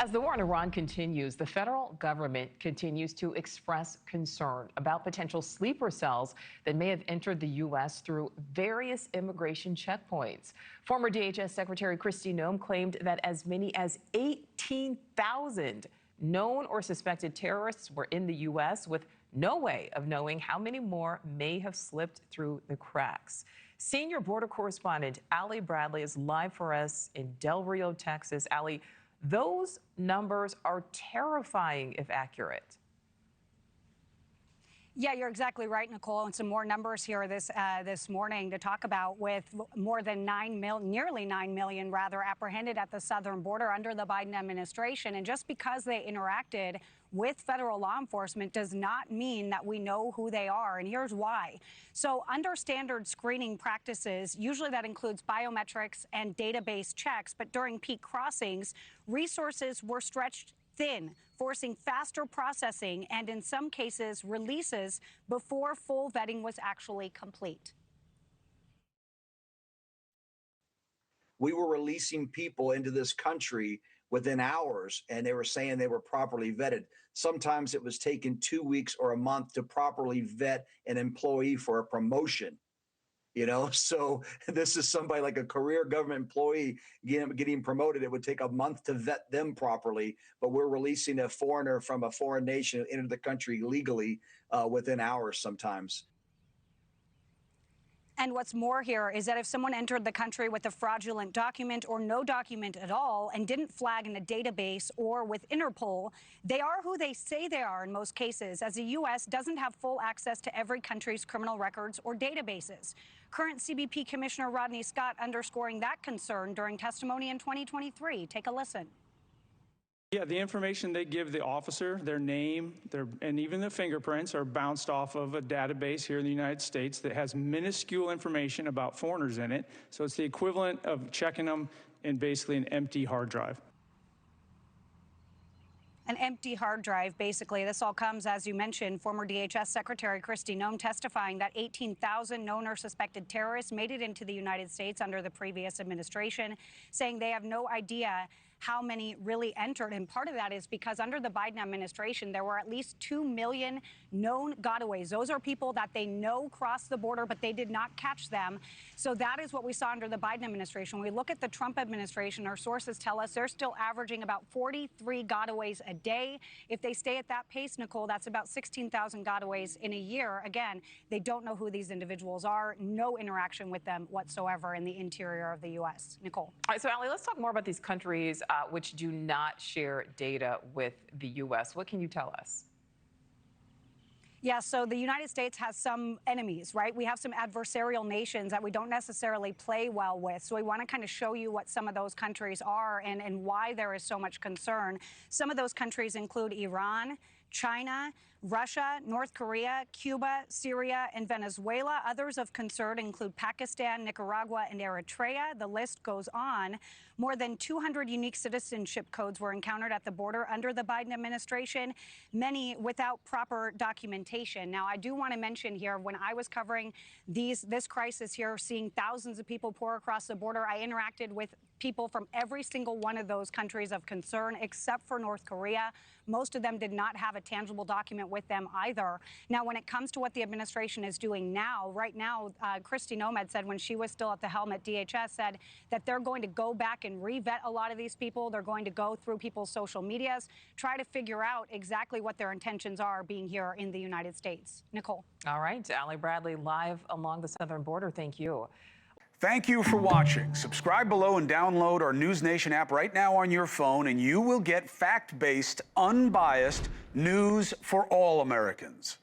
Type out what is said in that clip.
As the war in Iran continues, the federal government continues to express concern about potential sleeper cells that may have entered the U.S. through various immigration checkpoints. Former DHS Secretary Kristi Noem claimed that as many as 18,000 known or suspected terrorists were in the U.S., with no way of knowing how many more may have slipped through the cracks. Senior border correspondent Ali Bradley is live for us in Del Rio, Texas. Ali, those numbers are terrifying if accurate. Yeah, you're exactly right, Nichole. And some more numbers here this morning to talk about, with more than nearly 9 million apprehended at the southern border under the Biden administration. And just because they interacted with federal law enforcement does not mean that we know who they are. And here's why. So under standard screening practices, usually that includes biometrics and database checks. But during peak crossings, resources were stretched thin, forcing faster processing and, in some cases, releases before full vetting was actually complete. We were releasing people into this country within hours, and they were saying they were properly vetted. Sometimes it was taking 2 weeks or a month to properly vet an employee for a promotion. So this is somebody like a career government employee getting promoted. It would take a month to vet them properly, but we're releasing a foreigner from a foreign nation into the country legally within hours sometimes. And what's more here is that if someone entered the country with a fraudulent document or no document at all and didn't flag in a database or with Interpol, they are who they say they are in most cases, as the U.S. doesn't have full access to every country's criminal records or databases. Current CBP Commissioner Rodney Scott underscoring that concern during testimony in 2023. Take a listen. Yeah, the information they give the officer, their name, and even the fingerprints are bounced off of a database here in the United States that has minuscule information about foreigners in it. So it's the equivalent of checking them in basically an empty hard drive. An empty hard drive, basically. This all comes, as you mentioned, former DHS Secretary Kristi Noem testifying that 18,000 known or suspected terrorists made it into the United States under the previous administration, saying they have no idea how many really entered. And part of that is because under the Biden administration, there were at least 2 million known gotaways. Those are people that they know crossed the border, but they did not catch them. So that is what we saw under the Biden administration. When we look at the Trump administration, our sources tell us they're still averaging about 43 gotaways a day. If they stay at that pace, Nichole, that's about 16,000 gotaways in a year. Again, they don't know who these individuals are, no interaction with them whatsoever in the interior of the U.S. Nichole. All right, so Ali, let's talk more about these countries which do not share data with the U.S. What can you tell us? Yeah, so the United States has some enemies, right? We have some adversarial nations that we don't necessarily play well with. So we want to kind of show you what some of those countries are and why there is so much concern. Some of those countries include Iran, China, Russia, North Korea, Cuba, Syria, and Venezuela. Others of concern include Pakistan, Nicaragua, and Eritrea. The list goes on. More than 200 unique citizenship codes were encountered at the border under the Biden administration, many without proper documentation. Now, I do want to mention here, when I was covering this crisis here, seeing thousands of people pour across the border, I interacted with people from every single one of those countries of concern, except for North Korea. Most of them did not have a tangible document with them either. Now, when it comes to what the administration is doing now, right now, Kristi Noem had said when she was still at the helm at DHS, said that they're going to go back and re-vet a lot of these people. They're going to go through people's social medias, try to figure out exactly what their intentions are being here in the United States. Nichole. All right, Ali Bradley live along the southern border. Thank you. Thank you for watching. Subscribe below and download our NewsNation app right now on your phone, and you will get fact-based, unbiased news for all Americans.